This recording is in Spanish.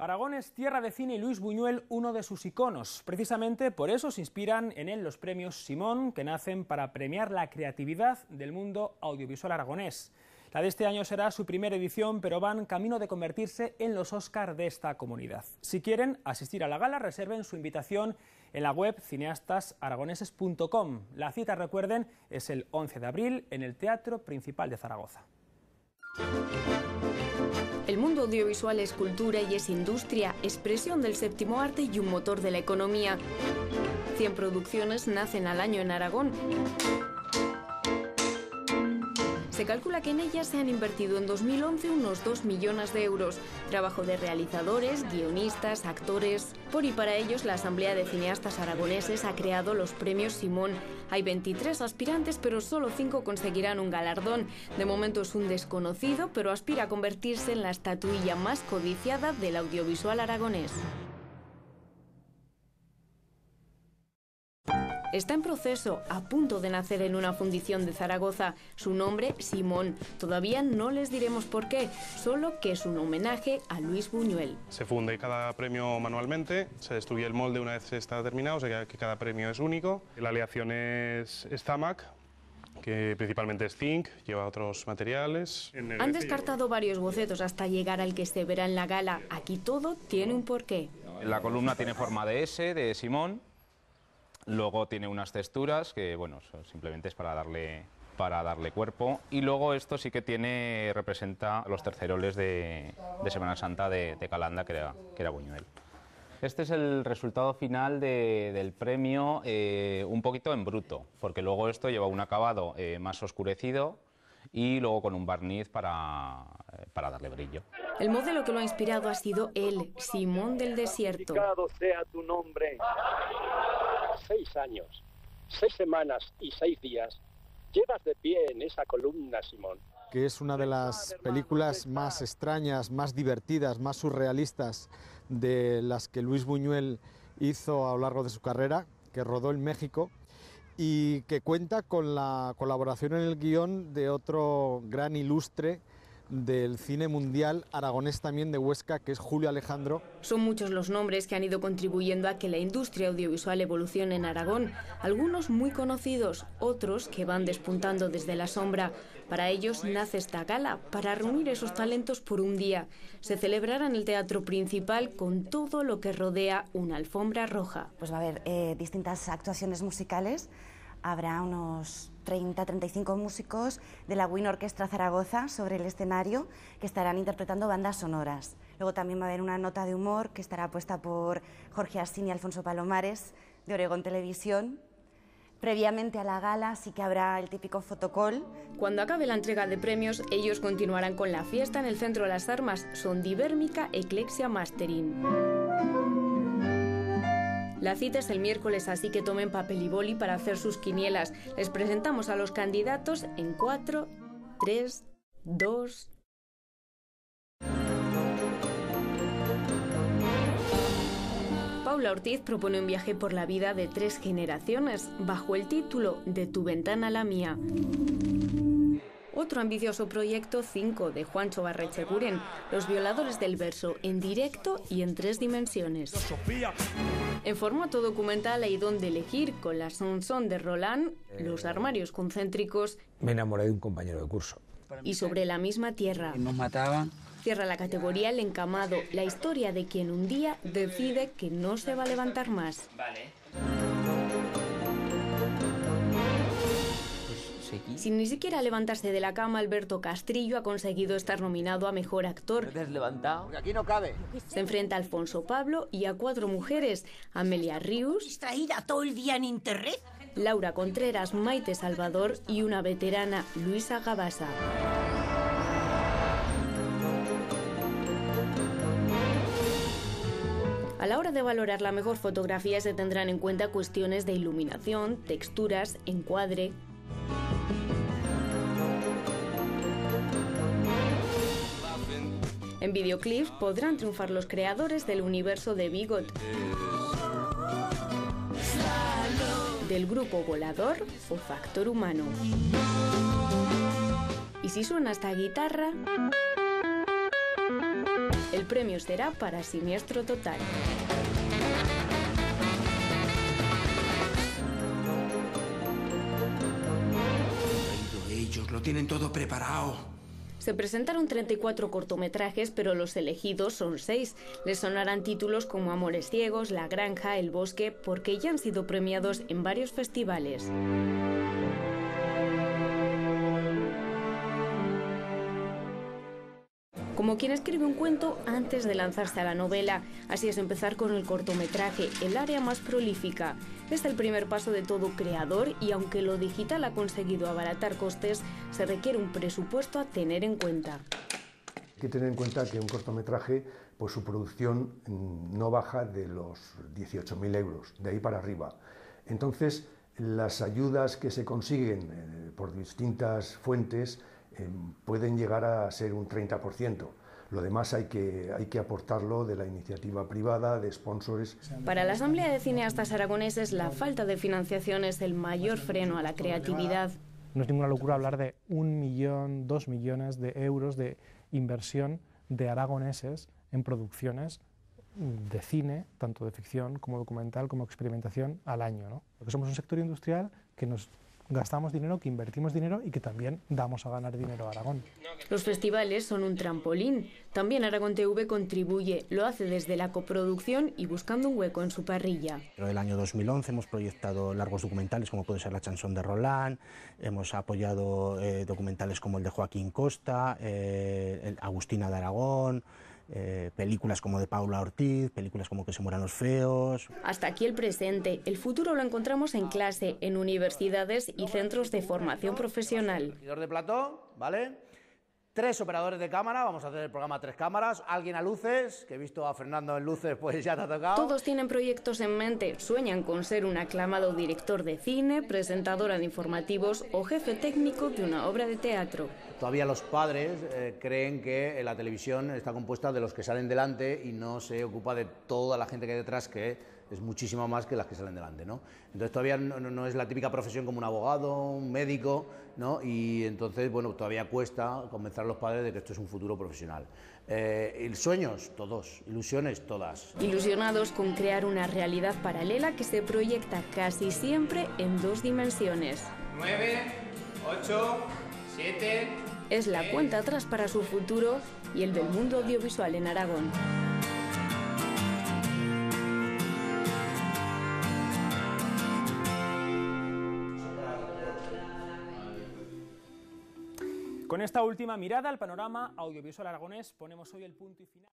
Aragón es tierra de cine y Luis Buñuel uno de sus iconos. Precisamente por eso se inspiran en él los premios Simón, que nacen para premiar la creatividad del mundo audiovisual aragonés. La de este año será su primera edición, pero van camino de convertirse en los Óscar de esta comunidad. Si quieren asistir a la gala, reserven su invitación en la web cineastasaragoneses.com. La cita, recuerden, es el 11 de abril en el Teatro Principal de Zaragoza. El mundo audiovisual es cultura y es industria, expresión del séptimo arte y un motor de la economía. 100 producciones nacen al año en Aragón. Se calcula que en ellas se han invertido en 2011 unos 2 millones de euros. Trabajo de realizadores, guionistas, actores. Por y para ellos, la Asamblea de Cineastas Aragoneses ha creado los premios Simón. Hay 23 aspirantes, pero solo 5 conseguirán un galardón. De momento es un desconocido, pero aspira a convertirse en la estatuilla más codiciada del audiovisual aragonés. Está en proceso, a punto de nacer en una fundición de Zaragoza. Su nombre, Simón. Todavía no les diremos por qué, solo que es un homenaje a Luis Buñuel. Se funde cada premio manualmente, se destruye el molde una vez está terminado, o sea que cada premio es único. La aleación es Zamac, que principalmente es zinc, lleva otros materiales. Han descartado varios bocetos hasta llegar al que se verá en la gala. Aquí todo tiene un porqué. La columna tiene forma de S, de Simón. Luego tiene unas texturas que, bueno, simplemente es para darle cuerpo. Y luego esto sí que representa los terceroles de Semana Santa de Calanda, que era Buñuel. Este es el resultado final del premio, un poquito en bruto, porque luego esto lleva un acabado más oscurecido y luego con un barniz para darle brillo. El modelo que lo ha inspirado ha sido él, Simón del Desierto. Santificado sea tu nombre. 6 años, 6 semanas y 6 días llevas de pie en esa columna, Simón. Que es una de las películas más extrañas, más divertidas, más surrealistas de las que Luis Buñuel hizo a lo largo de su carrera, que rodó en México y que cuenta con la colaboración en el guión de otro gran ilustre del cine mundial aragonés también de Huesca, que es Julio Alejandro. Son muchos los nombres que han ido contribuyendo a que la industria audiovisual evolucione en Aragón, algunos muy conocidos, otros que van despuntando desde la sombra. Para ellos nace esta gala, para reunir esos talentos por un día. Se celebrará en el Teatro Principal con todo lo que rodea una alfombra roja. Pues va a haber distintas actuaciones musicales. Habrá unos 30-35 músicos de la Win Orquestra Zaragoza sobre el escenario que estarán interpretando bandas sonoras. Luego también va a haber una nota de humor que estará puesta por Jorge Asín y Alfonso Palomares de Oregón Televisión. Previamente a la gala sí que habrá el típico fotocall. Cuando acabe la entrega de premios, ellos continuarán con la fiesta en el Centro de las Armas, Sondibérmica Eclexia Mastering. La cita es el miércoles, así que tomen papel y boli para hacer sus quinielas. Les presentamos a los candidatos en 4, 3, 2... Paula Ortiz propone un viaje por la vida de 3 generaciones, bajo el título De tu ventana a la mía. Otro ambicioso proyecto, 5, de Juancho Barrecheguren, Los violadores del verso, en directo y en 3 dimensiones. En formato documental hay donde elegir, con la Sonson de Roland, Los armarios concéntricos. Me enamoré de un compañero de curso. Y Sobre la misma tierra. Nos mataban. Cierra la categoría El encamado, la historia de quien un día decide que no se va a levantar más. Vale. Sin ni siquiera levantarse de la cama, Alberto Castrillo ha conseguido estar nominado a Mejor Actor. ¿Te has levantado? Porque aquí no cabe. Se enfrenta a Alfonso Pablo y a 4 mujeres: Amelia Rius, distraída todo el día en internet, Laura Contreras, Maite Salvador y una veterana, Luisa Gabasa. A la hora de valorar la mejor fotografía se tendrán en cuenta cuestiones de iluminación, texturas, encuadre. En videoclips podrán triunfar los creadores del universo de Bigot, del grupo Volador o Factor Humano. Y si suena esta guitarra, El premio será para Siniestro Total. Ellos lo tienen todo preparado. Se presentaron 34 cortometrajes, pero los elegidos son 6. Les sonarán títulos como Amores ciegos, La granja, El bosque, porque ya han sido premiados en varios festivales. Como quien escribe un cuento antes de lanzarse a la novela. Así es empezar con el cortometraje, el área más prolífica. Es el primer paso de todo creador y aunque lo digital ha conseguido abaratar costes, se requiere un presupuesto a tener en cuenta. Hay que tener en cuenta que un cortometraje, pues su producción no baja de los 18.000 euros, de ahí para arriba. Entonces, las ayudas que se consiguen por distintas fuentes pueden llegar a ser un 30%. Lo demás hay que aportarlo de la iniciativa privada, de sponsors. Para la Asamblea de Cineastas Aragoneses, la falta de financiación es el mayor freno a la creatividad. No es ninguna locura hablar de 1 millón, 2 millones de euros de inversión de aragoneses en producciones de cine, tanto de ficción como documental, como experimentación al año, ¿no? Porque somos un sector industrial que nos gastamos dinero, que invertimos dinero y que también damos a ganar dinero a Aragón. Los festivales son un trampolín. También Aragón TV contribuye, lo hace desde la coproducción y buscando un hueco en su parrilla. En el año 2011 hemos proyectado largos documentales como puede ser La chanson de Roland, hemos apoyado documentales como el de Joaquín Costa, Agustina de Aragón, películas como de Paula Ortiz, películas como Que se mueran los feos. Hasta aquí el presente. El futuro lo encontramos en clase, en universidades y centros de formación profesional. Regidor de plató, ¿vale? 3 operadores de cámara, vamos a hacer el programa a 3 cámaras, alguien a luces, que he visto a Fernando en luces, pues ya te ha tocado. Todos tienen proyectos en mente, sueñan con ser un aclamado director de cine, presentadora de informativos o jefe técnico de una obra de teatro. Todavía los padres creen que la televisión está compuesta de los que salen delante y no se ocupa de toda la gente que hay detrás, que es muchísimo más que las que salen delante, ¿no? Entonces todavía no es la típica profesión como un abogado, un médico, ¿no? Y entonces, bueno, todavía cuesta convencer a los padres de que esto es un futuro profesional. Sueños, todos. Ilusiones, todas. Ilusionados con crear una realidad paralela que se proyecta casi siempre en 2 dimensiones. 9, 8, 7... Es la cuenta atrás para su futuro y el del mundo audiovisual en Aragón. Con esta última mirada al panorama audiovisual aragonés ponemos hoy el punto y final.